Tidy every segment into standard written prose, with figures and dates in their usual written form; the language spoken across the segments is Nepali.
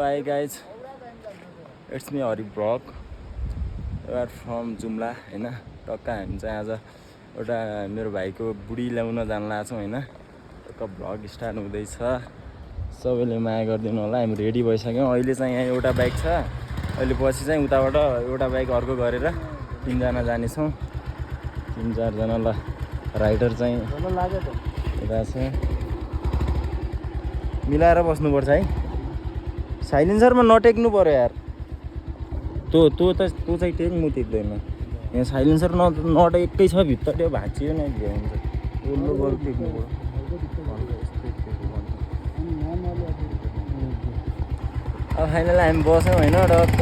Hi guys, it's me Hari Brock. We are from Jumla हैन टक्क हामी चाहिँ आज एउटा मेरो भाइको बुढी ल्याउन जान लाग्छौँ हैन टक्क भ्लग स्टार्ट हुँदैछ सबैले माया गरिदिनु होला हामी रेडी भइसक्यौँ अहिले चाहिँ यहाँ एउटा बाइक छ अहिले पछि चाहिँ उताबाट एउटा बाइक अर्को गरेर तीनजना जानेछौँ तीन चार जना ल राइडर चाहिँ यता छ मिलाएर बस्नुपर्छ है साइलेन्सरमा नटेक्नु पर्यो यार तँ चाहिँ टेक म टेक्दैन यहाँ साइलेन्सर नटेकै छ भित्र त्यो भाँचियो न भ्याउँछ ओल्लो बल टेक्नु पर्यो अब फाइनल हामी बस्यौँ होइन टक्क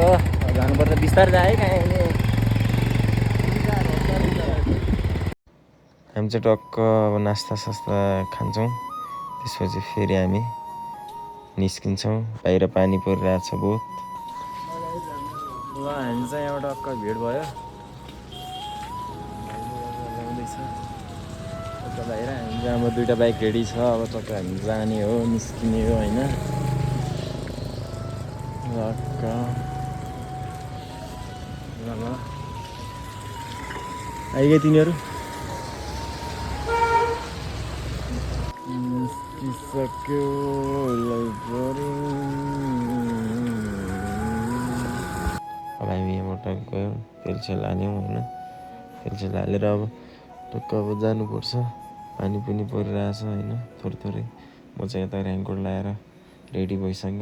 जानुपर्छ बिस्तारै जाए कहाँ हामी चाहिँ टक्क अब नास्ता सास्ता खान्छौँ त्यसपछि फेरि हामी निस्किन्छौँ बाहिर पानी परिरहेको छ बहुत ल हामी चाहिँ यहाँ टक्क भिड भयो बाहिर हामी चाहिँ अब दुईवटा बाइक रेडी छ अब टक्क हामी जाने हो निस्किने हो होइन टक्क ल आइगयो तिनीहरू निस्किसक्यो अब हामी यहाँबाट गयौँ तेलसेल हाल्यौँ होइन तेलसेल हालेर अब टक्क अब जानुपर्छ पानी पनि परिरहेछ होइन थोरै थोरै म चाहिँ यता रेनकोट लगाएर रेडी भइसकेँ